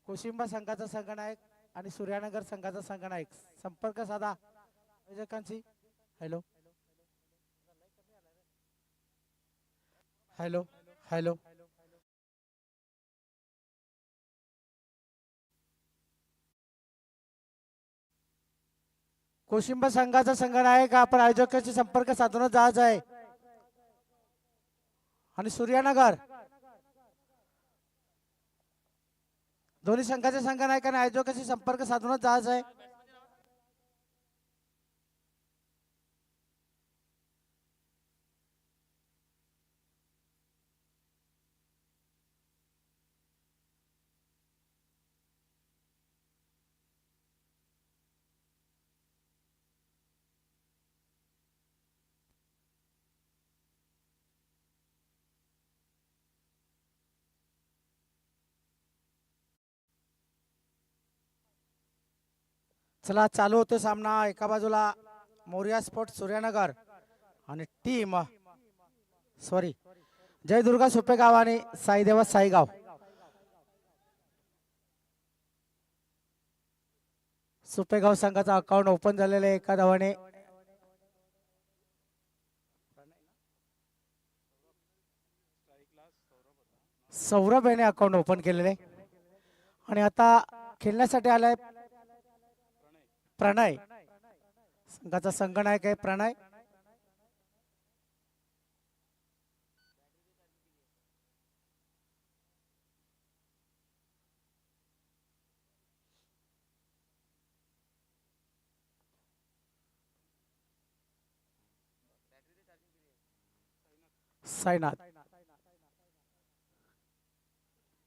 कोशिंबा संघाचा संघनायक आणि सूर्यानगर संघाचा संघनायक संपर्क साधा आयोजकांची. हॅलो हॅलो हॅलो कोशिंबा संघाचा संघनायक आपण आयोजकांशी संपर्क साधूनच जायचं आहे. आणि सूर्यानगर दोन्ही संघाचे संघनायक आणि आयोजकांशी संपर्क साधूनच जायचं आहे. चला चालू होतो सामना. एका बाजूला मोरिया स्पोर्ट सूर्यानगर आणि टीम जय दुर्गा सुपेगाव आणि साईदेवा साईगाव. सुपेगाव संघाचा अकाउंट ओपन झालेले एका धावाने. सौरभ याने अकाउंट ओपन केलेले आणि आता खेळण्यासाठी आलाय प्रणय. संघाचा संघनायक आहे प्रणय. साईनाथ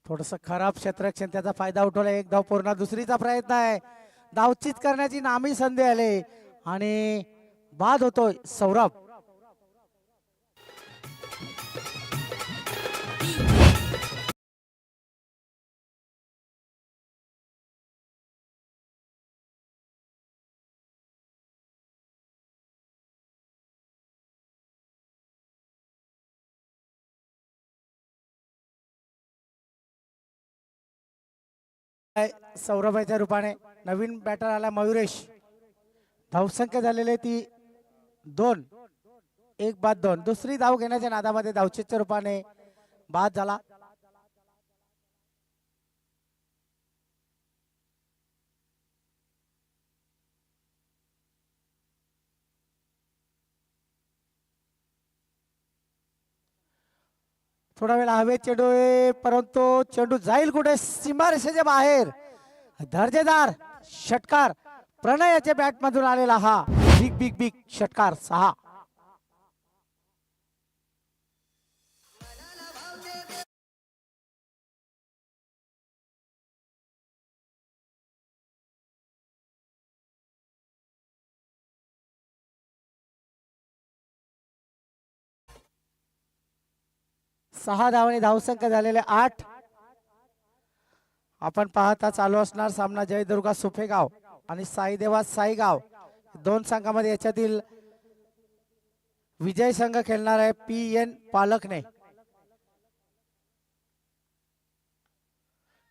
थोडस खराब क्षेत्ररक्षण त्याचा फायदा उठवला. एक धाव पूर्ण. दुसरीचा प्रयत्न आहे. धावचीत करण्याची नामी संधी आली आणि बाद होतोय सौरभ. सौरभाच्या रूपाने नवीन बॅटर आला मयुरेश. धावसंख्या झालेली ती 2. 1 बाद 2. दुसरी धाव घेण्याच्या नादामध्ये धावचीतच्या रूपाने बाद झाला. थोडा वेळ हवेत चेंडू परंतु चेंडू जाईल कुठे? सीमारेषेच्या बाहेर. दर्जेदार षटकार प्रणयाच्या बॅट मधून आलेला हा बिग बिग बिग षटकार. 6. धावांनी धावसंख्या झालेले 8. आपण पाहता चालू असणार सामना जय दुर्गा सुपेगाव आणि साईदेवा साईगाव दोन संघामध्ये. याच्यातील विजय संघ खेळणार आहे PN पालकने.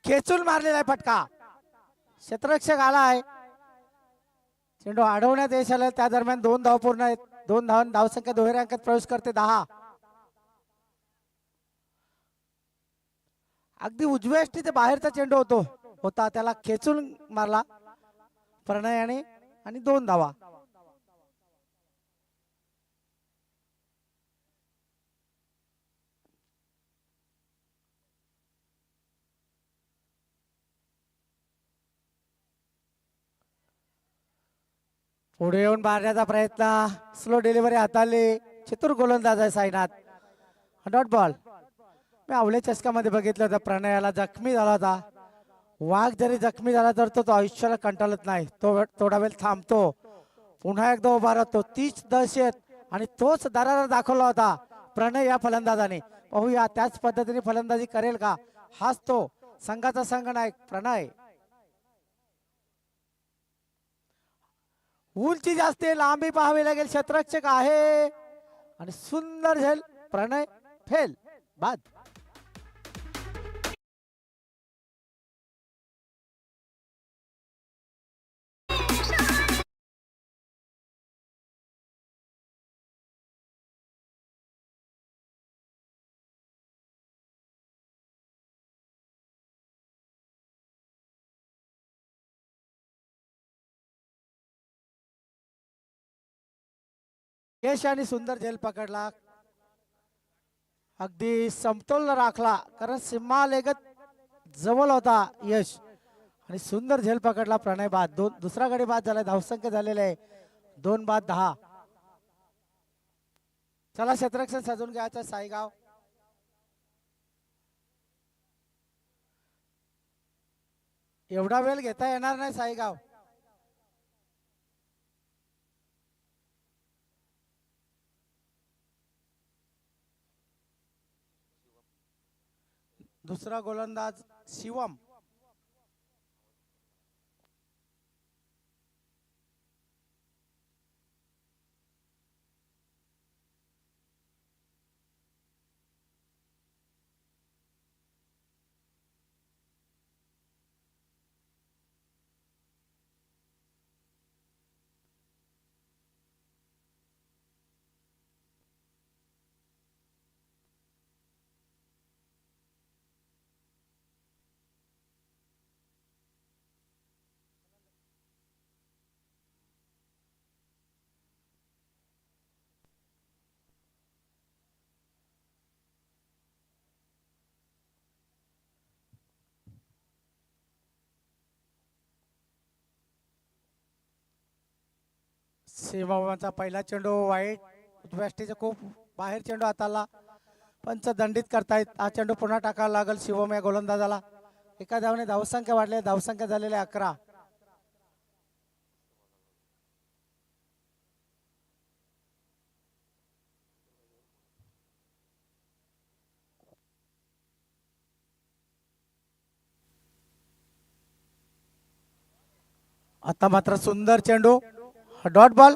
खेचून मारलेला आहे फटका. क्षेत्ररक्षक आला आहे. चेंडू अडवण्यात यश आलं. त्या दरम्यान 2 धाव पूर्ण आहेत. 2 धावांनी धावसंख्या दुहेरी अंकात प्रवेश करते 10. अगदी उजव्या यष्टीच्या बाहेरचा चेंडू होता त्याला खेचून मारला प्रणयाने आणि 2 धावा. पुढे येऊन मारण्याचा प्रयत्न. स्लो डिलिव्हरी हाताळली. चतुर गोलंदाज आहे साईनाथ. Dot ball. मी आवळे चषकामध्ये बघितलं होतं प्रणयाला जखमी झाला होता. वाघ जरी जखमी झाला तर तो आयुष्याला कंटाळत नाही. तो थोडा वेळ थांबतो, पुन्हा एकदा उभा राहतो. तीच दहशत आणि तोच दरारा दाखवला होता प्रणय या फलंदाजाने. पाहूया त्याच पद्धतीने फलंदाजी करेल का? हाच तो संघाचा संघनायक प्रणय. उंची जास्त लांबी पाहावी लागेल. क्षेत्ररक्षक आहे आणि सुंदर झेल. प्रणय फेल बाद. यश आणि सुंदर झेल पकडला, अगदी समतोल राखला कारण सीमालेगत जवळ होता यश आणि सुंदर झेल पकडला प्रणय बाद. दुसरा गडी बाद झाला, धावसंख्या झालेले आहे 2 बाद 10. चला क्षेत्ररक्षण सजून घ्यायचं साईगाव. एवढा वेळ घेता येणार नाही साईगाव. दुसरा गोलंदाज शिवम. शिवमचा पहिला चेंडू वाईट, उजव्याष्टीचा खूप बाहेर चेंडू हाताला, पंच दंडित करतायत. हा चेंडू पुन्हा टाकायला लागेल शिवम या गोलंदाजाला. एका धावने धावसंख्या वाढले, धावसंख्या झालेले 11. आता मात्र सुंदर चेंडू, डॉट बॉल.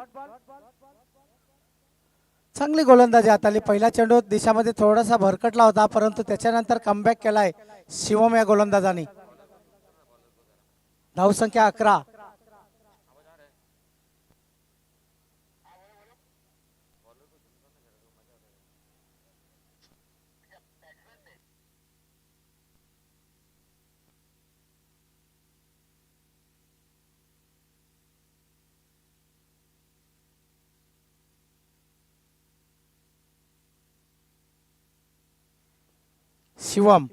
चांगली गोलंदाजी हाताली. पहिला चेंडू दिशामध्ये थोडासा भरकटला होता परंतु त्याच्यानंतर कमबॅक केलाय शिवम या गोलंदाजाने. धावसंख्या 11. शिवम,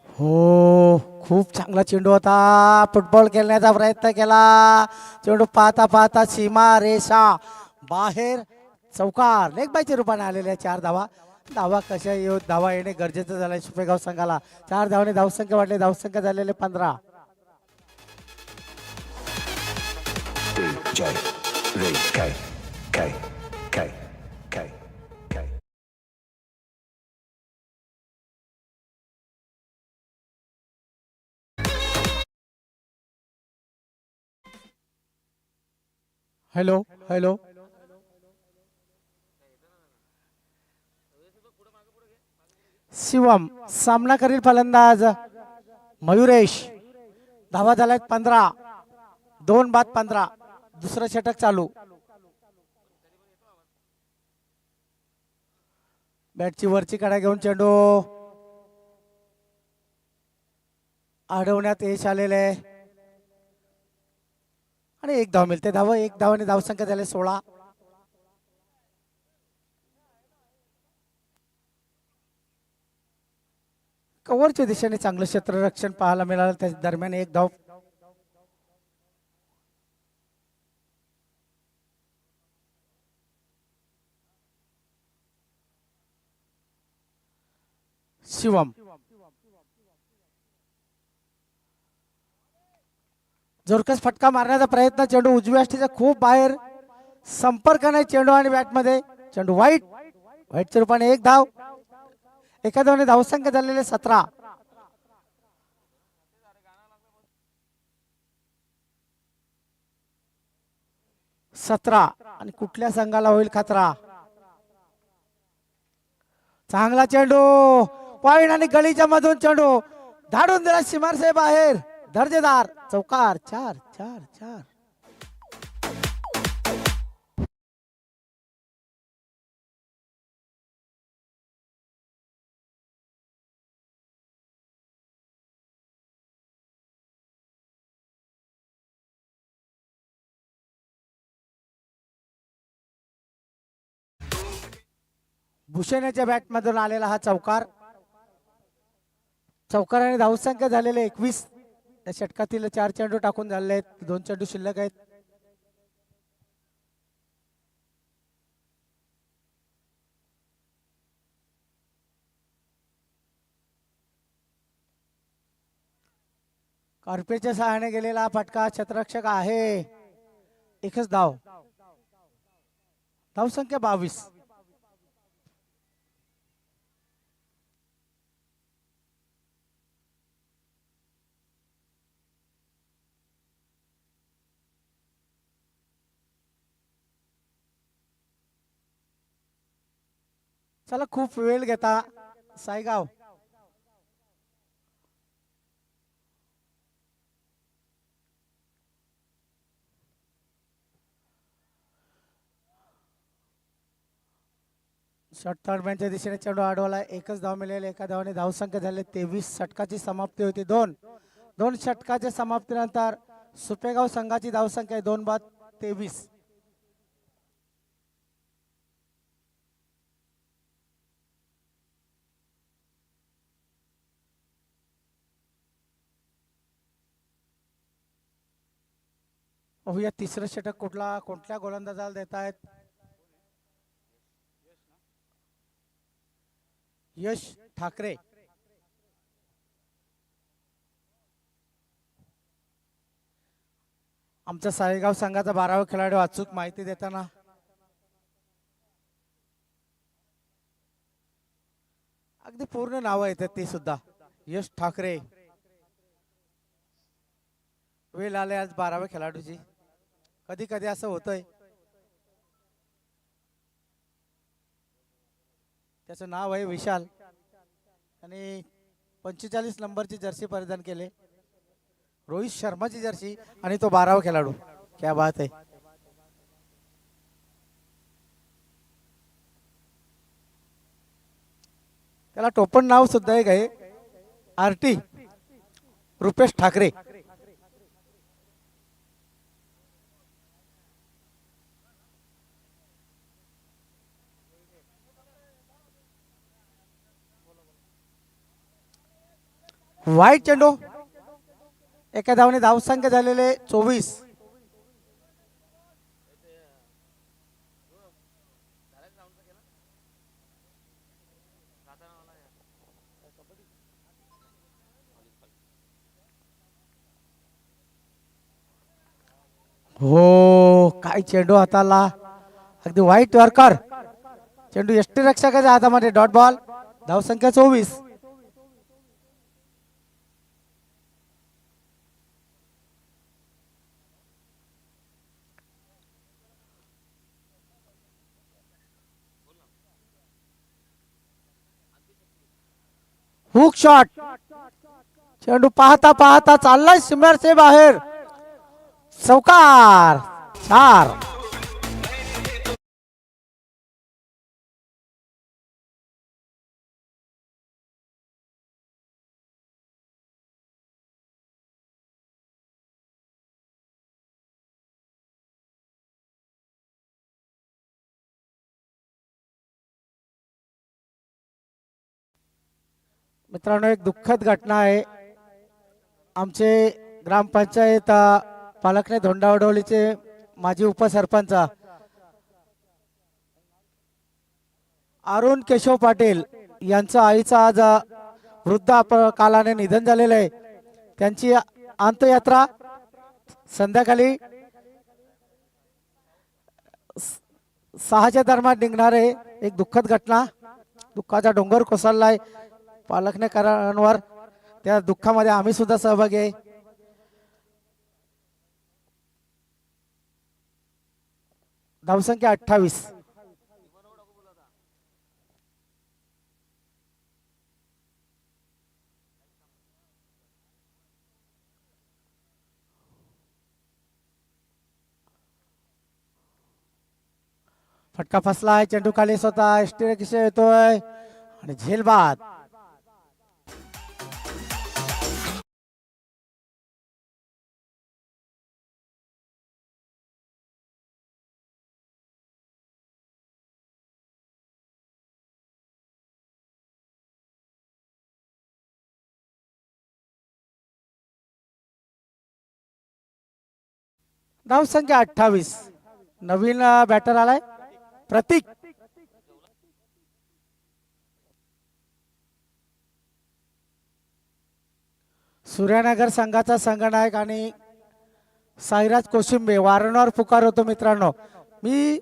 हो खूप चांगला चेंडू होता. फुटबॉल खेळण्याचा प्रयत्न केला, चेंडू पाहता पाहता सीमा रेषा बाहेर, चौकार. लेग बायच्या रूपाने आलेल्या 4 धावा. धावा कशा येऊ, धावा येणे गरजेचं झालंय सुपेगाव संघाला. 4 धावाने धावसंख्या वाढली, धावसंख्या झालेले 15. हॅलो हॅलो, शिवम सामना करील फलंदाज मयुरेश. धावा झाल्यात 15. 2 बाद 15. दुसरं षटक चालू. बॅटची वरची कडा घेऊन चेंडू अडवण्यात यश आलेले आणि 1 धाव मिळते. धावा 1 धावाने धावसंख्या झाले 16. कव्हरच्या दिशेने चांगलं क्षेत्ररक्षण पाहायला मिळालं, त्या दरम्यान 1 धाव. शिवम जोरकस फटका मारण्याचा प्रयत्न, चेंडू उजव्या अष्टीचा खूप बाहेर, संपर्क नाही चेंडू आणि बॅटमध्ये. चेंडू वाईट, वाईटच्या रूपाने 1 धाव. एका धावाने धावसंख्या झालेले 17. आणि कुठल्या संघाला होईल खतरा. चांगला चेंडू पॉइंट आणि गलीच्या मधून चेंडू धाडून दिला सीमारसे बाहेर, दर्जेदार चौकार. 4. भूषणाच्या बॅटमधून आलेला हा चौकार. चौकाराने धावसंख्या झालेले 21. या षटकातील 4 चेंडू टाकून झालेले आहेत, 2 चेंडू शिल्लक आहेत. कार्पेटच्या सहाय्याने गेलेला फटका क्षेत्ररक्षक आहे. एकच धाव. धावसंख्या 22. चला खूप वेळ घेता सायगाव. शॉर्ट थर्डमॅनच्या दिशेने चेंडू अडवला. एकच धाव मिळेल. एका धावाने धावसंख्या झाले 23. षटकाची समाप्ती होती 2. 2 षटकाच्या समाप्तीनंतर सुपेगाव संघाची धावसंख्या 2-23. पाहूया तिसरं षटक कुठल्या गोलंदाजाला देत आहेत. यश ठाकरे. आमचा सायगाव संघाचा 12वा खेळाडू अचूक माहिती देताना. अगदी पूर्ण नावं येतात ती सुद्धा. यश ठाकरे. वेळ आले आज 12व्या खेळाडूची. कधी कधी असं होतंय. त्याचं नाव आहे विशाल आणि 45 नंबरची जर्सी परिधान केले. रोहित शर्माची जर्सी आणि तो 12वा खेळाडू. क्या बात आहे. त्याला टोपण नाव सुद्धा एक आहे. आरटी रुपेश ठाकरे. वाईट चेंडू. एका धावने धावसंख्या झालेले 24. हो काय चेंडू हाताला. अगदी वाईट वर्कर. चेंडू यष्टी रक्षकाच्या हातामध्ये. Dot ball. धावसंख्या 24. Hook shot. चेंडू पाहता पाहता चाललाय सीमेचे बाहेर. चौकार. 4. मित्रांनो एक दुःखद घटना आहे. आमचे ग्रामपंचायत पालकने धोंडावडोलीचे माजी उपसरपंच अरुण केशव पाटील यांचं आईचं आज वृद्धापकाळाने निधन झालेलं आहे. त्यांची अंत्ययात्रा संध्याकाळी 6च्या दरम्यान निघणार आहे. एक दुःखद घटना. दुःखाचा डोंगर कोसळलाय पालकनेकरांवर. त्या दुःखामध्ये आम्ही सुद्धा सहभागी आहे. धावसंख्या 28. फटका फसलाय. चेंडू खाली स्वतः एसटी किशे येतोय आणि झेलबाद. धावसंख्या 28. नवीन बॅटर आलाय प्रतीक. सूर्यनगर संघाचा संघनायक आणि साईराज कोशिंबे वारंवार पुकार होतो मित्रांनो. मी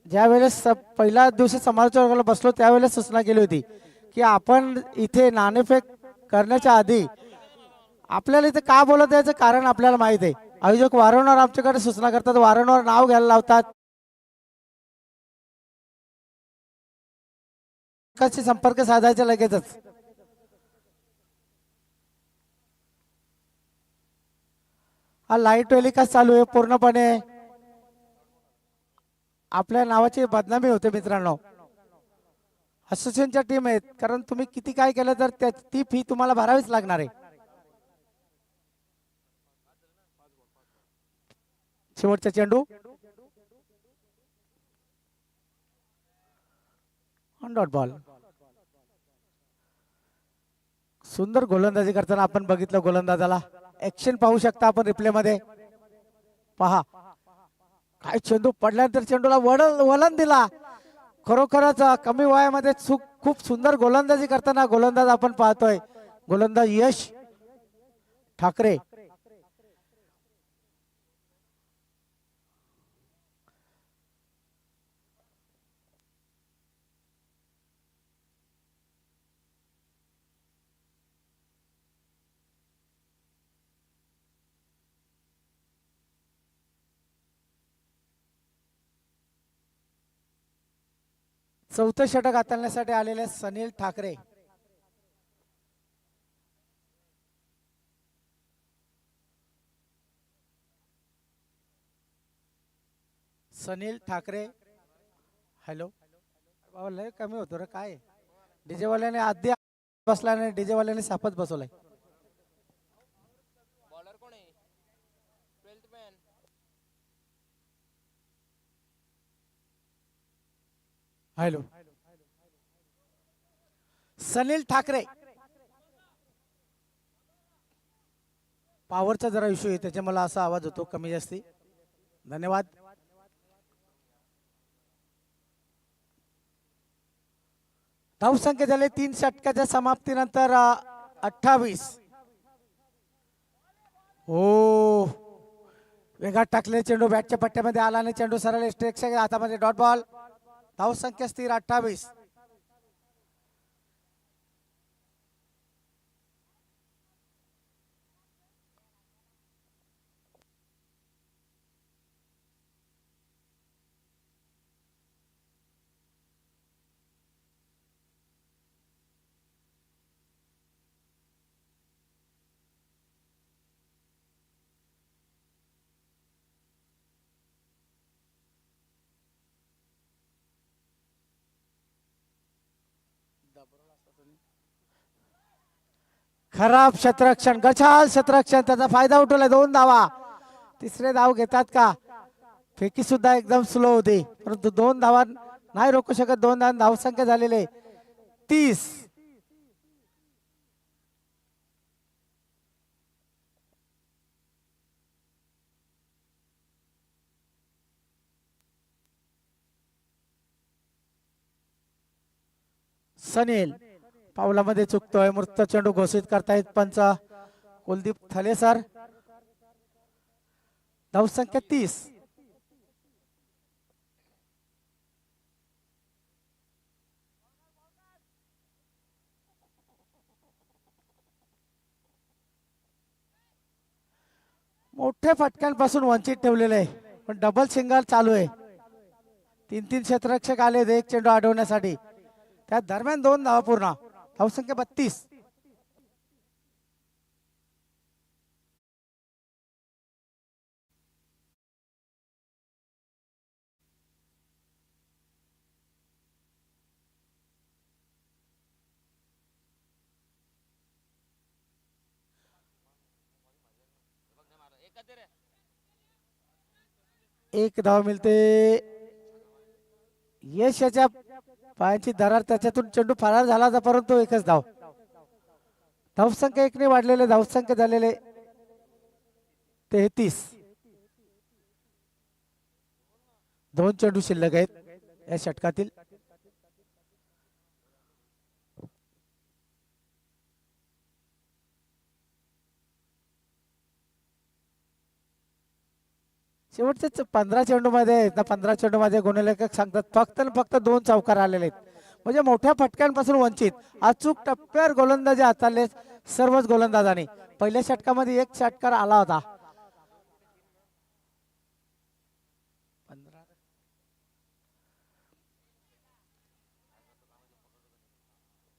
ज्या वेळेस पहिल्या दिवशी समालोचनाला बसलो त्यावेळेस सूचना केली होती की आपण इथे नाणेफेक करण्याच्या आधी आपल्याला इथे का बोलत याचं कारण आपल्याला माहित आहे. आयोजक वारंवार आमच्याकडे सूचना करतात, वारंवार नाव घ्यायला लावतात, संपर्क साधायचा लगेचच. हा लाईट टेलिकास्ट चालू आहे पूर्णपणे. आपल्या नावाची बदनामी होते मित्रांनो. असोसिएशनच्या टीम आहेत, कारण तुम्ही किती काय केलं तर ती फी तुम्हाला भरावीच लागणार आहे. शेवटचा चेंडू डॉट बॉल. सुंदर गोलंदाजी करताना आपण बघितलं गोलंदाजाला. ऍक्शन पाहू शकता आपण रिप्ले मध्ये. पहा काय चेंडू पडल्यानंतर चेंडूला वळण दिला. खरोखरच कमी वयामध्ये खूप सुंदर गोलंदाजी करताना गोलंदाज आपण पाहतोय. गोलंदाज यश ठाकरे. चौथं षटक हाताळण्यासाठी आलेले सनील ठाकरे. सनील ठाकरे. हॅलो. लय कमी होतो रे काय. डीजे वाल्याने आधी बसला नाही, डीजे वाल्याने सापच बसवलाय. हॅलो. सनील ठाकरे. पॉवरचा जरा इश्यू आहे त्याच्या मला असा आवाज होतो कमी जास्ती. धन्यवाद. धावसंख्या झाले 3 षटकाच्या समाप्तीनंतर 28. हो वेगात टाकले चेंडू बॅटच्या पट्ट्यामध्ये आला आणि चेंडू सरळ स्ट्रेकच्या हातामध्ये डॉट बॉल. धावसंख्या स्थिर 28. खराब क्षेत्ररक्षण, गछाल क्षेत्ररक्षण, त्याचा फायदा उठवलाय. 2 धावा. तिसरे धाव घेतात का. फेकी सुद्धा एकदम स्लो होती परंतु 2 धावा नाही रोखू शकत. 2 धाव. धावसंख्या झालेले 30. सनील पावलामध्ये चुकतोय. मृत चेंडू घोषित करतायत पंच कुलदीप थले सर. धावसंख्या 30. मोठ्या फटक्यांपासून वंचित ठेवलेले आहे पण डबल सिंगल चालू आहे. 3 क्षेत्ररक्षक आले एक चेंडू अडवण्यासाठी. त्या दरम्यान 2 धावा पूर्ण. धावसंख्या 32. एक धाव मिळते. यश याच्या पायाची दरार त्याच्यातून चेंडू फरार झाला होता परंतु एकच धाव. धावसंख्या 1 ने वाढलेले. धावसंख्या झालेले 33. दोन चेंडू शिल्लक आहेत या षटकातील. शेवटचे 15 चेंडूमध्ये ना 15 चेंडूमध्ये गुणलेखक सांगतात फक्त आणि फक्त 2 चौकार आलेले आहेत. म्हणजे मोठ्या फटक्यांपासून वंचित. अचूक टप्प्यावर गोलंदाजी हाताळले सर्वच गोलंदाजांनी. पहिल्या षटकामध्ये एक षटकार आला होता.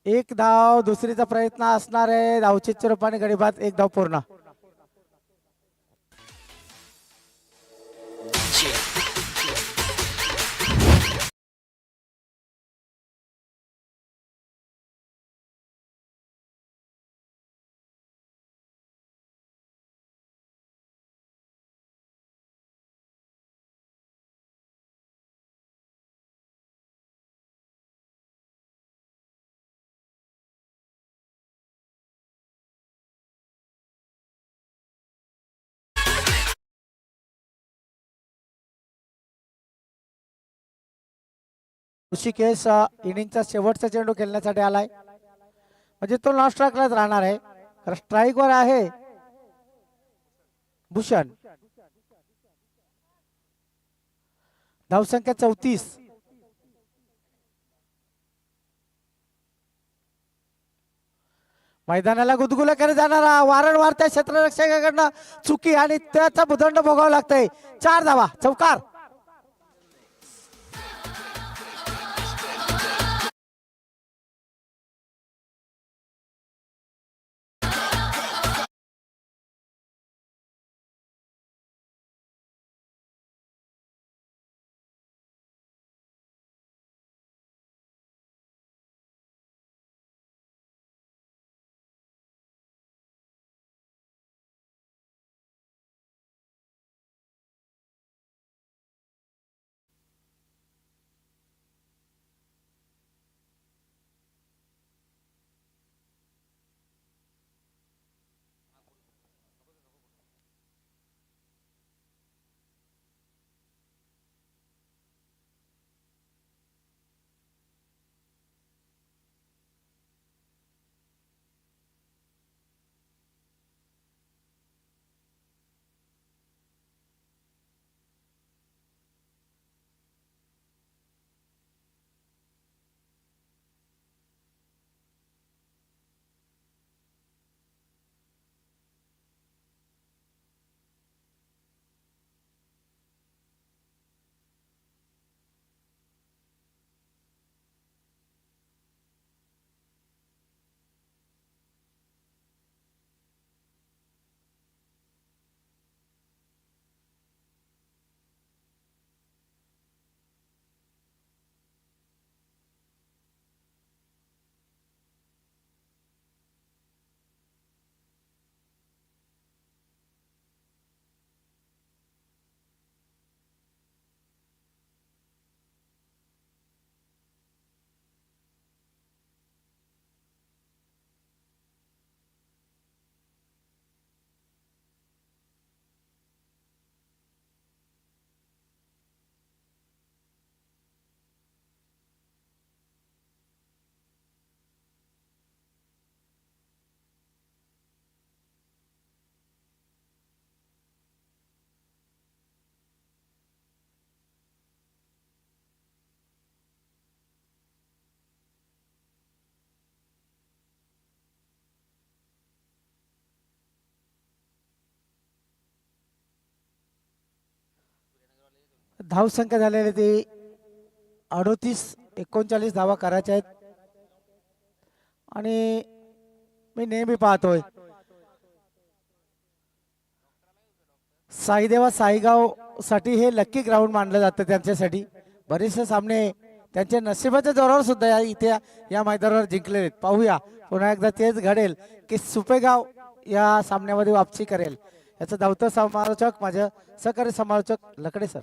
एक धाव दुसरीचा प्रयत्न असणार आहे. धावचित्र रूपाने गडीबाद एक धाव पूर्ण. ऋषिकेश इनिंगचा शेवटचा चेंडू खेळण्यासाठी आलाय. म्हणजे तो नॉन स्ट्राईकलाच राहणार आहे. स्ट्राईक वर आहे भूषण. धावसंख्या 34. मैदानाला गुदगुला करत जाणारा वारंवार त्या क्षेत्ररक्षकाकडनं चुकी आणि त्याचा भूदंड भोगावा लागतंय. 4 धावा चौकार. धावसंख्या झालेली ती 38-39 धावा करायच्या आहेत. आणि मी नेहमी पाहतोय साईदेवा साईगाव साठी हे लकी ग्राउंड मानलं जातं. त्यांच्यासाठी बरेचसे सामने त्यांच्या नशिबाच्या जोरावर सुद्धा इथे या मैदानावर जिंकले आहेत. पाहूया पुन्हा एकदा तेच घडेल की सुपेगाव या सामन्यामध्ये वापसी करेल. याचं धावतं समालोचक माझे सहकारी समालोचक लकडे सर.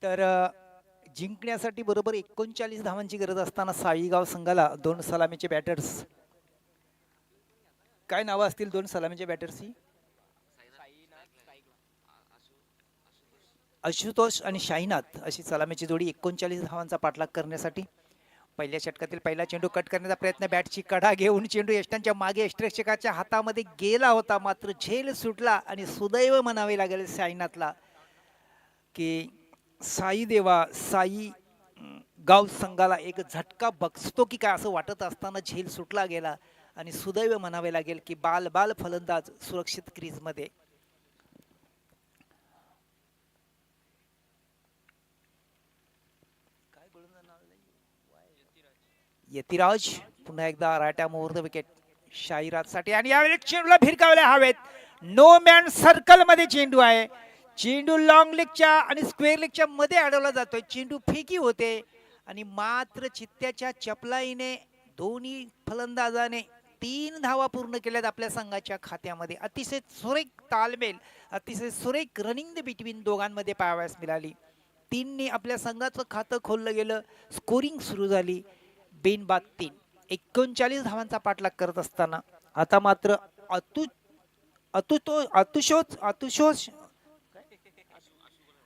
तर जिंकण्यासाठी बरोबर 39 धावांची गरज असताना साईगाव संघाला दोन सलामीचे बॅटर्स, काय नावं असतील दोन सलामीच्या बॅटर्सची? आशुतोष आणि शाहीनाथ अशी सलामीची जोडी 39 धावांचा पाठलाग करण्यासाठी पहिल्या षटकातील पहिला चेंडू कट करण्याचा प्रयत्न, बॅटची कडा घेऊन चेंडू यष्टांच्या मागे यष्टरक्षकाच्या हातामध्ये गेला होता, मात्र झेल सुटला आणि सुदैव म्हणावे लागेल शाहीनाथला की साई गाव संघाला एक झटका बसतो की काय असं वाटत असताना झेल सुटला गेला आणि सुदैव म्हणावे लागेल की बाल फलंदाज सुरक्षित क्रीजमध्ये. यतिराज पुन्हा एकदा राट्या मुहूर्त विकेट शाहीराज साठी आणि यावेळी चेंडूला भिरकावल्या हवेत. नो मॅन सर्कल मध्ये चेंडू आहे. चेंडू लॉंग लेगच्या आणि स्क्वेअर लेगच्या मध्ये अडवला जातोय. चेंडू फेकी होते आणि मात्र चित्त्याच्या चपलाईने दोन्ही फलंदाजाने 3 धावा पूर्ण केल्यात आपल्या संघाच्या खात्यामध्ये. अतिशय सुरेख तालमेल, अतिशय सुरेख रनिंग बिटवीन दोघांमध्ये पाहावयास मिळाली. 3 आपल्या संघाचं खातं खोललं गेलं, स्कोरिंग सुरू झाली. बिनबाद 3, 39 धावांचा पाठलाग करत असताना आता मात्र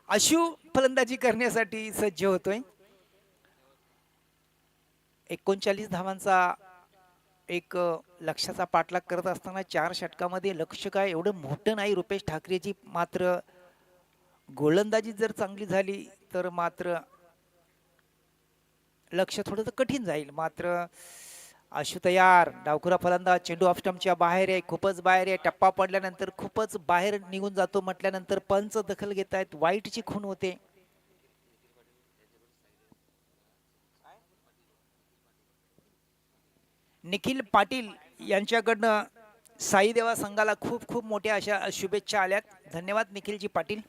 आशु फलंदाजी करण्यासाठी सज्ज होतोय. 39 धावांचा एक लक्ष्याचा पाठलाग करत असताना 4 षटकामध्ये लक्ष काय एवढं मोठं नाही रुपेश ठाकरेची, मात्र गोलंदाजी जर चांगली झाली तर मात्र लक्ष थोडंसं कठीण जाईल. मात्र आशु तयार, डावखुरा फलंदाज, चेंडू ऑफ स्टंपच्या बाहेर आहे, खूपच बाहेर आहे. टप्पा पडल्यानंतर खूपच बाहेर निघून जातो म्हटल्यानंतर पंच दखल घेत आहेत, वाईटची खून होते. निखिल पाटील यांच्याकडनं साई देवा संघाला खूप खूप मोठ्या अशा शुभेच्छा आल्यात. धन्यवाद निखिलजी पाटील.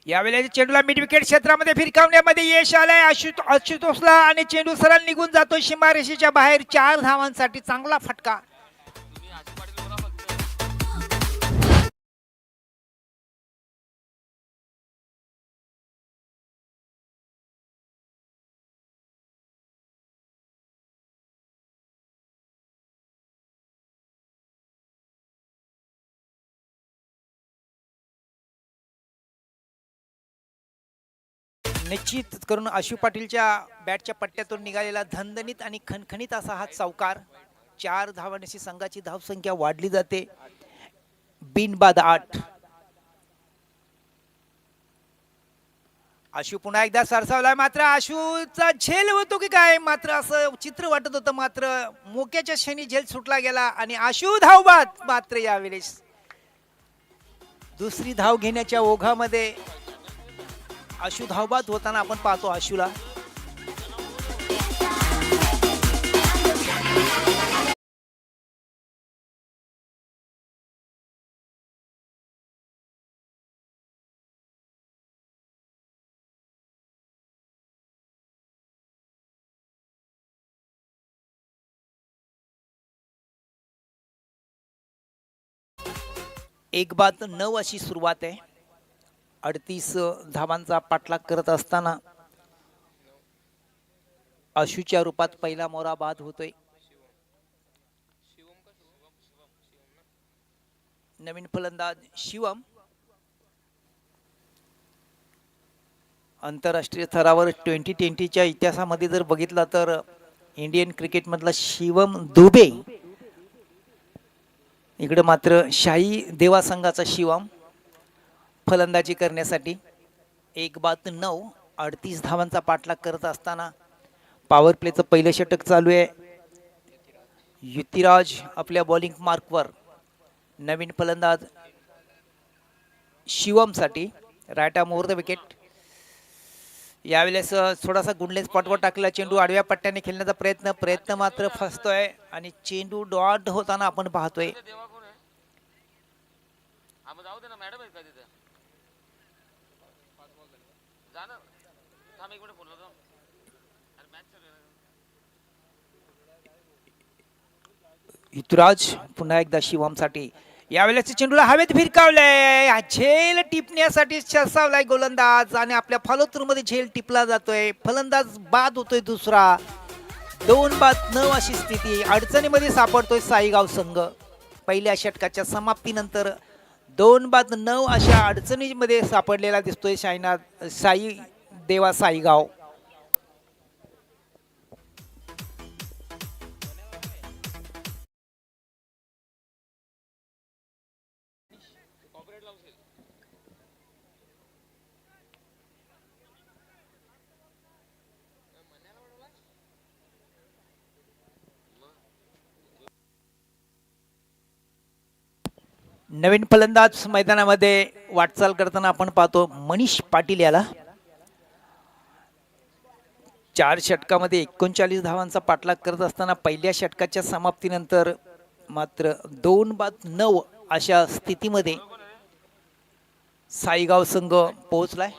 यावेळेला चेंडूला मिड विकेट क्षेत्रामध्ये फिरकावण्यामध्ये यश आलंय आशुतोषला आणि चेंडू सरळ निघून जातो सीमारेषेच्या बाहेर. 4 धावांसाठी चांगला फटका. निश्चित करून आशु पाटीलच्या बॅटच्या पट्ट्यातून निघालेला धनधनीत आणि खणखणीत असा हा चौकार. 4 धावांची संघाची धावसंख्या वाढली जाते. बिनबाद 8. आशु पुन्हा एकदा सरसावलाय, मात्र आशुचा झेल होतो की काय मात्र असं चित्र वाटत होतं, मात्र मोक्याच्या क्षणी झेल सुटला गेला आणि आशु धावबाद. मात्र यावेळेस दुसरी धाव घेण्याच्या ओघामध्ये आशु धावबाद होताना आपण पाहतो आशुला. एक बाद 9 अशी सुरुवात आहे. 38 धावांचा पाठलाग करत असताना आशुच्या रूपात पहिला मोरा बाद होतोय. नवीन फलंदाज शिवम. आंतरराष्ट्रीय स्तरावर 2020च्या इतिहासामध्ये जर बघितला तर इंडियन क्रिकेट मधला शिवम दुबे, इकडे मात्र शाही देवा संघाचा शिवम फलंदाजी करण्यासाठी. 1 बाद 9, 38 धावांचा पाठलाग करत असताना पॉवर प्लेचं पहिलं षटक चालू आहे. युतिराज आपल्या बॉलिंग मार्कवर. नवीन फलंदाज शिवम साठी रायटा मुहूर्त विकेट. यावेळेस थोडासा गुंडले स्पॉटवर टाकला चेंडू, आडव्या पट्ट्याने खेळण्याचा प्रयत्न मात्र फसतोय आणि चेंडू डॉट होताना आपण पाहतोय. युतराज पुन्हा एकदा शिवम साठी यावेळेस चेंडूला हवेत भिरकावलंय, झेल टिपण्यासाठी सरसावलाय गोलंदाज आणि आपल्या फॉलोथ्रू झेल टिपला जातोय, फलंदाज बाद होतोय दुसरा. 2-9 अशी स्थिती, अडचणीमध्ये सापडतोय साईगाव संघ. पहिल्या षटकाच्या समाप्तीनंतर 2-9 अशा अडचणीमध्ये सापडलेला दिसतोय साई देवा साईगाव. नवीन फलंदाज मैदानामध्ये वाटचाल करताना आपण पाहतो मनीष पाटील याला. 4 षटकामध्ये 39 धावांचा पाठलाग करत असताना पहिल्या षटकाच्या समाप्तीनंतर मात्र 2-9 अशा स्थितीमध्ये साईगाव संघ पोहोचलाय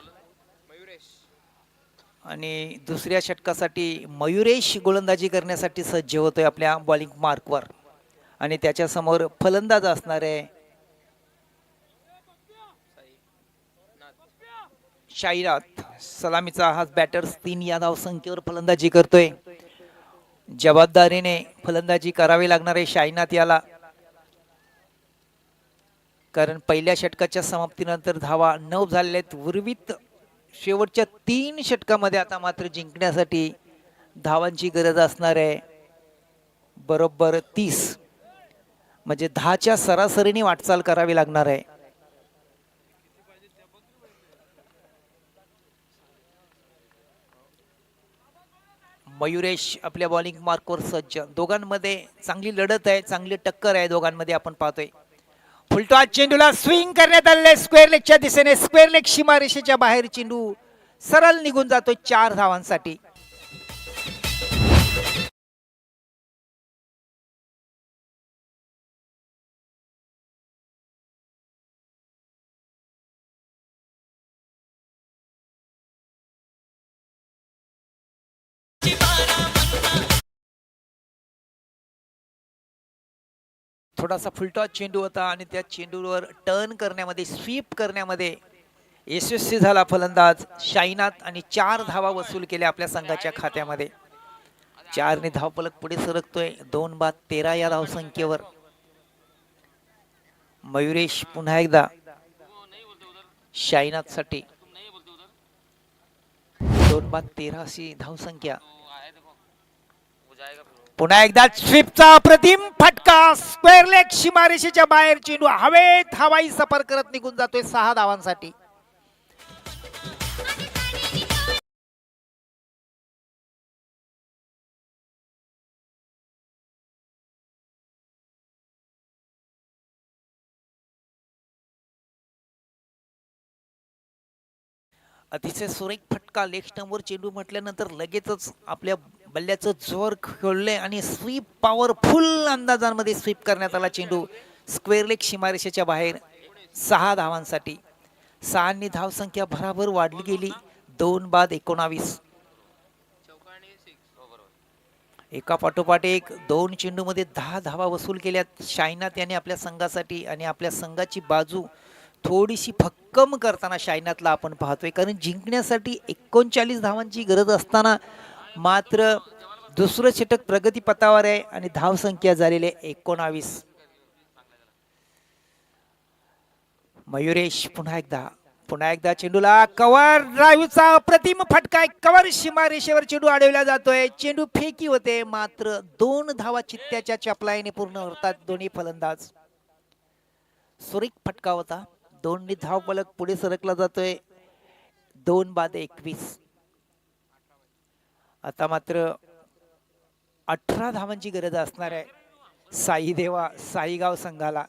आणि दुसऱ्या षटकासाठी मयुरेश गोलंदाजी करण्यासाठी सज्ज होतोय आपल्या बॉलिंग मार्कवर आणि त्याच्या समोर फलंदाज असणार आहे शाईरात. सलामीचा हा बॅटर 3 या धाव संख्येवर फलंदाजी करतोय. जबाबदारीने फलंदाजी करावी लागणार आहे शाईनाथ याला, कारण पहिल्या षटकाच्या समाप्तीनंतर धावा 9 झालेल्या आहेत. उर्वित शेवटच्या 3 षटकामध्ये आता मात्र जिंकण्यासाठी धावांची गरज असणार आहे बरोबर 30, म्हणजे 10च्या सरासरीने वाटचाल करावी लागणार आहे. मयुरेश आपल्या बॉलिंग मार्कवर सज्ज. दोघांमध्ये चांगली लढत आहे, चांगली टक्कर आहे दोघांमध्ये आपण पाहतोय. फुलटॉस चेंडूला स्विंग करण्यात आले स्क्वेअर लेगच्या दिशेने. स्क्वेअर लेग सीमारेषेच्या बाहेर चेंडू सरळ निघून जातोय 4 धावांसाठी. थोडासा फुलटॉस चेंडू होता आणि त्या चेंडूवर टर्न करण्यामध्ये, स्वीप करण्यामध्ये यशस्वी झाला फलंदाज शाईनाथ आणि 4 धावा वसूल केल्या आपल्या संघाच्या खात्यामध्ये. 4 ने धावफलक पुढे सरकतोय 2-13 या धाव संख्येवर. मयुरेश पुन्हा एकदा शाईनाथ साठी 2-13 अशी धावसंख्या. पुन्हा एकदा स्वीपचा अप्रतिम फटका, स्क्वेअर लेग सीमारेषेच्या बाहेर चेंडू हवेत हवाई सफर करत निघून जातोय 6 धावांसाठी. अतिशय सुरेख फटका, लेग स्टंपवर चेंडू म्हटल्यानंतर लगेचच आपल्या बल्ल्याचं जोर खोलले आणि स्वीप पॉवरफुल अंदाजांमध्ये स्वीप करण्यात आला चेंडू स्क्वेअर लेग सीमारेषेच्या बाहेर 6 धावांसाठी. 6 ने धावसंख्या भराभर वाढली गेली 2-19. एका पाठोपाठ एक 2 चेंडूमध्ये 10 धावा वसूल केल्यात शाईनाथ याने आपल्या संघासाठी आणि आपल्या संघाची बाजू थोडीशी भक्कम करताना शाईनाथला आपण पाहतोय, कारण जिंकण्यासाठी 39 धावांची गरज असताना मात्र दुसरं षटक प्रगतीपथावर आहे आणि धावसंख्या झालेले 19. मयुरेश पुन्हा एकदा चेंडूला कव्हर ड्राईव्हचा अप्रतिम फटका, कव्हर सीमारेषेवर चेंडू अडवला जातोय. चेंडू फेकी होते मात्र 2 धावा चित्त्याच्या चपलाईने पूर्ण होतात दोन्ही फलंदाज. सुरेख फटका होता. 2 ने धावफलक पुढे सरकला जातोय 2-21. आता मात्र 18 धावांची गरज असणार आहे साईगाव संघाला.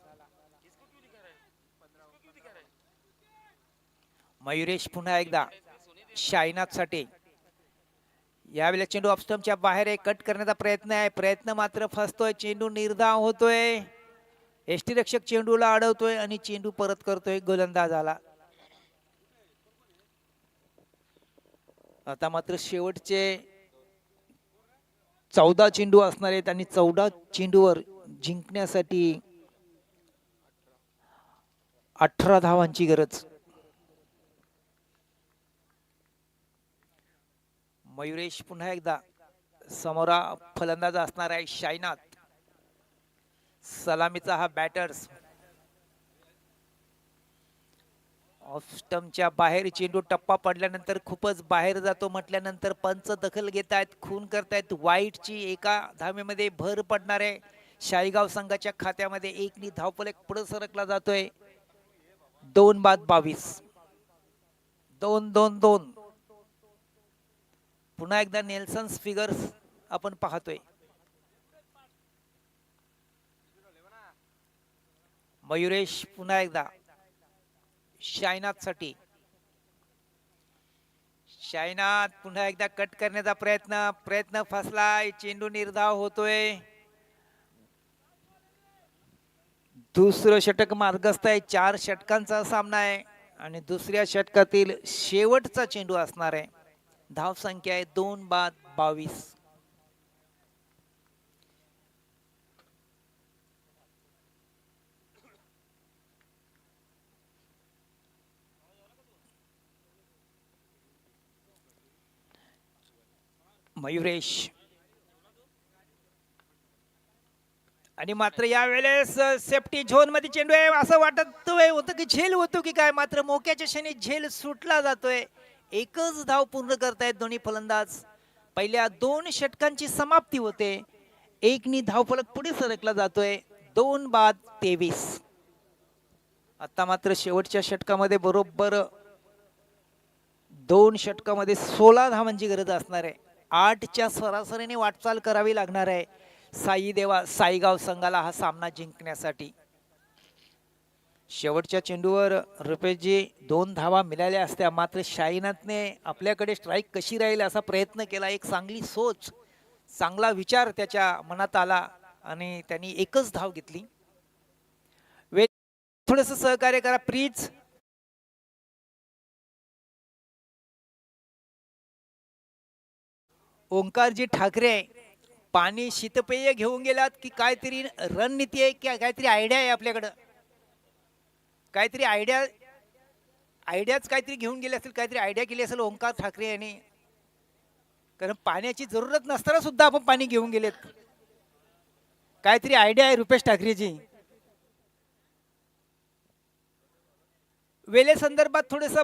मयुरेश पुन्हा एकदा शाईनाथ साठी. यावेळेला चेंडू ऑफस्टंपच्या बाहेर कट करण्याचा प्रयत्न मात्र फसतोय. चेंडू निर्धाव होतोय. यष्टीरक्षक चेंडूला अडवतोय आणि चेंडू परत करतोय गोलंदाजाला. आता मात्र शेवटचे 14 चेंडू असणार आहेत आणि 14 चेंडूवर जिंकण्यासाठी 18 धावांची गरज. मयुरेश पुन्हा एकदा समोरा फलंदाज असणार आहे शाईनाथ. सलामीचा हा बॅटर्स. ऑफ स्टंपच्या बाहेर चेंडू टप्पा पडल्यानंतर खूपच बाहेर जातो म्हटल्यानंतर पंच दखल घेत आहेत, खून करतायत. वाईटची एका धावेमध्ये भर पडणार आहे शाईगाव संघाच्या खात्यामध्ये. एकनी धावफलक पुढे सरकला जातोय. 2 बाद 22. 2-2-2. पुन्हा एकदा नेल्सन्स फिगर्स आपण पाहतोय. मयुरेश पुन्हा एकदा शाईनाथ साठी. शाईनाथ पुन्हा एकदा कट करण्याचा प्रयत्न फसलाय. चेंडू निर्धाव होतोय. दुसरं षटक मार्गस्थ आहे. 4 षटकांचा सामना आहे आणि दुसऱ्या षटकातील शेवटचा चेंडू असणार आहे. धाव संख्या आहे 2 बाद 22. मयुरेश आणि मात्र यावेळेस सेफ्टी झोन मध्ये चेंडू आहे असं वाटत होतं की झेल होतो की काय, मात्र मोक्याच्या क्षणी झेल सुटला जातोय. एकच धाव पूर्ण करतायत दोन्ही फलंदाज. पहिल्या 2 षटकांची समाप्ती होते. एकनी धावफलक पुढे सरकला जातोय. 2 बाद 23. आता मात्र शेवटच्या षटकामध्ये बरोबर 2 षटकामध्ये 16 धावांची गरज असणार आहे. 8च्या सरासरीने वाटचाल करावी लागणार आहे साईगाव संघाला हा सामना जिंकण्यासाठी. शेवटच्या चेंडूवर रुपेशजी 2 धावा मिळाल्या असत्या, मात्र शाईनाथने आपल्याकडे स्ट्राईक कशी राहील असा प्रयत्न केला. एक चांगली सोच, चांगला विचार त्याच्या मनात आला आणि त्यांनी एकच धाव घेतली. थोडंसं सहकार्य करा प्लीज. ओंकारजी ठाकरे पाणी शीतपेय घेऊन गेलात की काहीतरी रणनीती आहे की काहीतरी आयडिया आहे आपल्याकडं? काहीतरी आयडियाच काहीतरी घेऊन गेले असेल, काहीतरी आयडिया केली असेल ओंकार ठाकरे यांनी, कारण पाण्याची जरूरत नसताना सुद्धा आपण पाणी घेऊन गेलेत. काहीतरी आयडिया आहे रुपेश ठाकरेजी. वेळे संदर्भात थोडस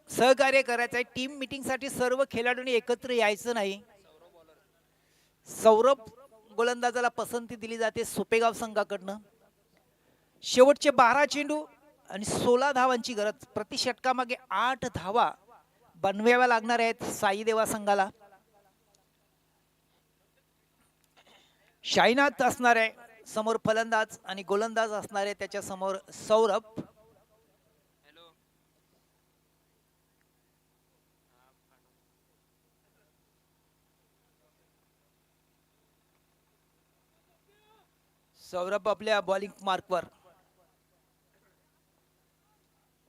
सहकार्य करायचं आहे. टीम मीटिंग साठी सर्व खेळाडूंनी एकत्र यायचं नाही. सौरभ गोलंदाजाला पसंती दिली जाते सोपेगाव संघाकडनं. शेवटचे 12 चेंडू आणि 16 धावांची गरज. प्रति षटकामागे 8 धावा बनवाव्या लागणार आहेत साईदेवा संघाला. शाईनाथ असणार आहे समोर फलंदाज आणि गोलंदाज असणार आहे त्याच्या समोर सौरभ. सौरभ आपल्या बॉलिंग मार्कवर.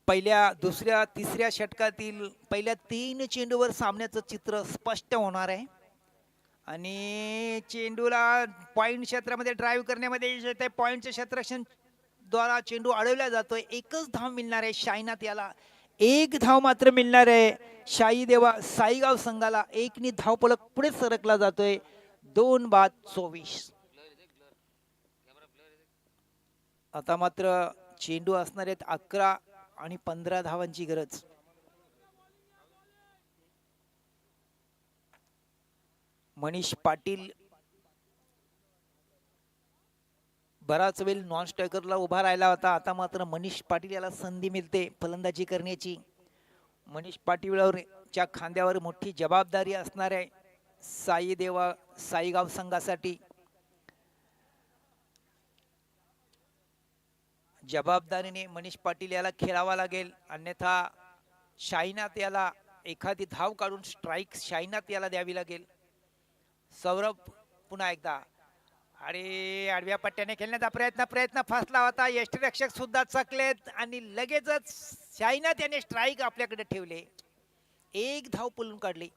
पहिल्या, दुसऱ्या, तिसऱ्या षटकातील पहिल्या 3 चेंडूवर सामन्याचं चित्र स्पष्ट होणार आहे आणि चेंडूला पॉइंट क्षेत्रामध्ये ड्राईव्ह करण्यामध्ये पॉइंटच्या क्षेत्ररक्षण द्वारा चेंडू अडवला जातोय. एकच धाव मिळणार आहे शाईनाथ याला. 1 धाव मात्र मिळणार आहे साईगाव संघाला. एकनी धावफलक पुढे सरकला जातोय. 2 बाद 24. आता मात्र चेंडू असणार आहेत 11 आणि 15 धावांची गरज. मनीष पाटील बराच वेळ नॉन स्ट्रायकरला उभा राहिला होता. आता मात्र मनीष पाटील याला संधी मिळते फलंदाजी करण्याची. मनीष पाटीलच्या खांद्यावर मोठी जबाबदारी असणार आहे साईगाव संघासाठी. जबाबदारीने मनीष पाटील याला खेळावा लागेल, अन्यथा शाईनाथ याला एखादी धाव काढून स्ट्राईक शाईनाथ याला द्यावी लागेल. सौरभ पुन्हा एकदा आणि आडव्या पट्ट्याने खेळण्याचा प्रयत्न फसला होता. यष्टिरक्षक सुद्धा चकलेत आणि लगेचच शाईनाथ याने स्ट्राईक आपल्याकडे ठेवले. 1 धाव पळून काढली.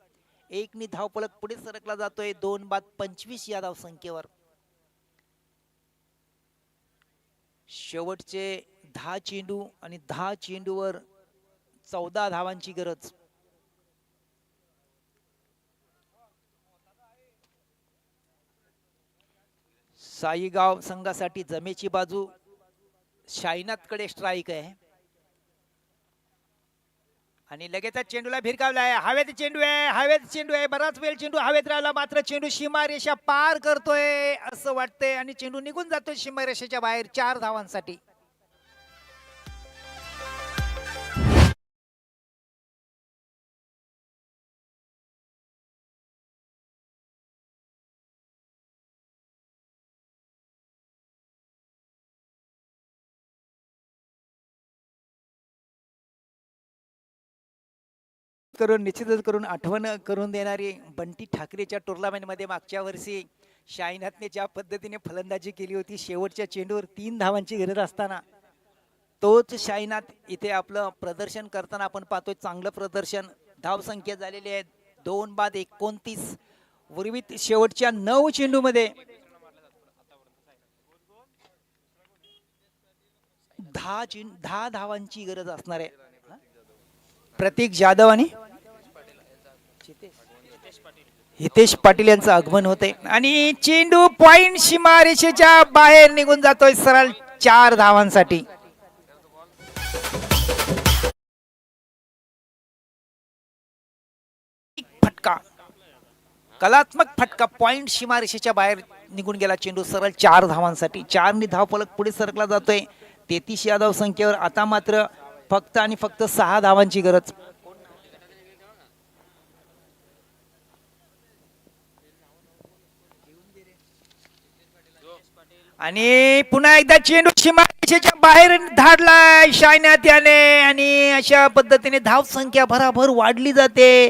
एकनी धावफलक पुढे सरकला जातोय. 2 बाद 25 या धाव संख्येवर. शेवटचे 10 चेंडू आणि 10 चेंडूवर 14 धावांची गरज. साईगाव संघासाठी जमेची बाजू शाईनाथकडे स्ट्राईक आहे आणि लगेचच चेंडूला भिरकावला आहे. हवेत चेंडू आहे, हवेत चेंडू आहे. बराच वेळ चेंडू हवेत राहिला, मात्र चेंडू सीमारेषा पार करतोय असं वाटतंय आणि चेंडू निघून जातोय सीमारेषेच्या बाहेर 4 धावांसाठी. करून निश्चितच करून आठवण करून देणारी बंटी ठाकरेच्या टुर्नामेंटमध्ये मागच्या वर्षी शाईनाथने ज्या पद्धतीने फलंदाजी केली होती, शेवटच्या चेंडूवर 3 धावांची गरज असताना तोच शाईनाथ इथे आपलं प्रदर्शन करताना आपण पाहतोय. चांगलं प्रदर्शन, धावसंख्या झालेली आहे 2 बाद 29. उर्वित शेवटच्या 9 चेंडूमध्ये 10 धावांची गरज असणार आहे. प्रतीक जाधव आणि हितेश पाटील यांचं आगमन होते आणि चेंडू पॉइंट सीमारेषेच्या बाहेर निघून जातोय सरळ 4 धावांसाठी. फटका, कलात्मक फटका, पॉइंट सीमारेषेच्या बाहेर निघून गेला चेंडू सरळ 4 धावांसाठी. 4 ने धावफलक पुढे सरकला जातोय 33 या धावसंख्येवर. आता मात्र फक्त आणि फक्त 6 धावांची गरज. आणि पुन्हा एकदा चेंडू सीमारेषेच्या बाहेर धाडलाय शाईनाथ याने आणि अशा पद्धतीने धाव संख्या भराभर वाढली जाते.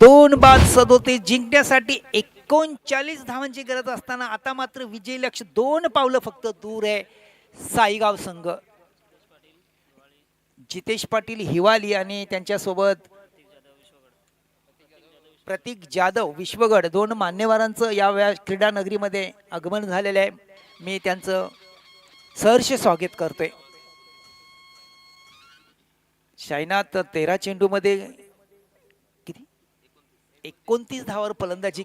2 बाद 37 जिंकण्यासाठी 39 धावांची गरज असताना आता मात्र विजय लक्ष्य 2 पावलं फक्त दूर आहे. साईगाव संघ, जितेश पाटील हिवाली आणि त्यांच्यासोबत प्रतीक जाधव विश्वगड 2 मान्यवरांचं या क्रीडा नगरीमध्ये आगमन झालेलं आहे. मी त्यांचं सहर्ष स्वागत करतोय. शाईनाथ 13 चेंडूमध्ये किती 29 धावावर फलंदाजी,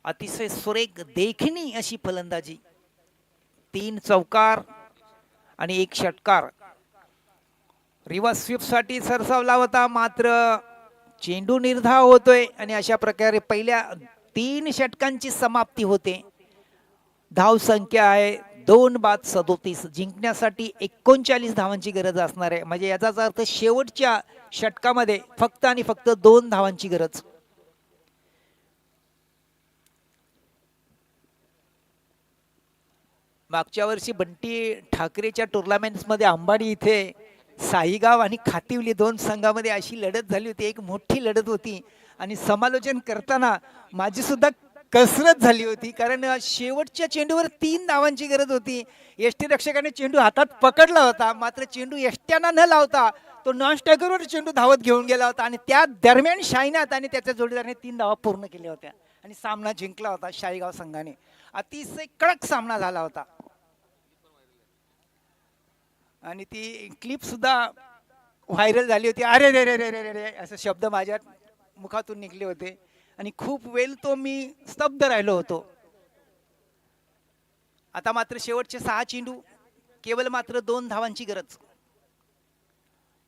अतिशय सुरेख देखणी अशी फलंदाजी. 3 चौकार आणि 1 षटकार. रिव्हर्स स्वीप साठी सरसावला होता, मात्र चेंडू निर्धाव होतोय आणि अशा प्रकारे पहिल्या 3 षटकांची समाप्ती होते. धाव संख्या आहे 2 बाद 37. जिंकण्यासाठी 39 धावांची गरज असणार आहे. म्हणजे याचाच अर्थ शेवटच्या षटकामध्ये फक्त आणि फक्त 2 धावांची गरज. मागच्या वर्षी बंटी ठाकरेच्या टुर्नामेंट्समध्ये अंबाडी इथे साईगाव आणि खातिवली 2 संघामध्ये अशी लढत झाली होती. एक मोठी लढत होती आणि समालोचन करताना माझी सुद्धा कसरत झाली होती, कारण शेवटच्या चेंडूवर 3 धावांची गरज होती. यष्टीरक्षकाने चेंडू हातात पकडला होता, मात्र चेंडू यष्ट्यांना न लावता तो नॉन स्ट्रायकरवर चेंडू धावत घेऊन गेला होता आणि त्या दरम्यान शाईनाथ आणि त्याच्या जोडीदाराने 3 धावा पूर्ण केल्या होत्या आणि सामना जिंकला होता शाईगाव संघाने. अतिशय कडक सामना झाला होता आणि ती क्लिप सुद्धा व्हायरल झाली होती. अरे रे रे रे रे रे असे शब्द माझ्या मुखातून निघले होते आणि खूप वेळ तो मी स्तब्ध राहिलो होतो. आता मात्र शेवटचे 6 चेंडू, केवळ मात्र 2 धावांची गरज.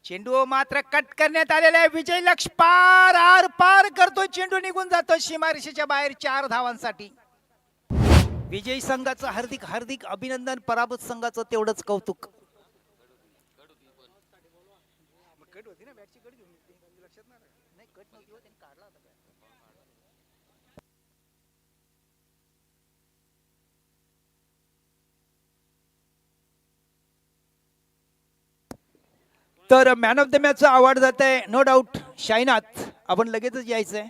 चेंडू मात्र कट करण्यात आलेला आहे. विजय लक्ष पार आर पार करतो, चेंडू निघून जातो सीमारेषेच्या बाहेर 4 धावांसाठी. विजयी संघाचं हार्दिक हार्दिक अभिनंदन, पराभूत संघाचं तेवढंच कौतुक. तर man of the match award जात आहे नो डाऊट शाईनाथ. आपण लगेचच यायचंय.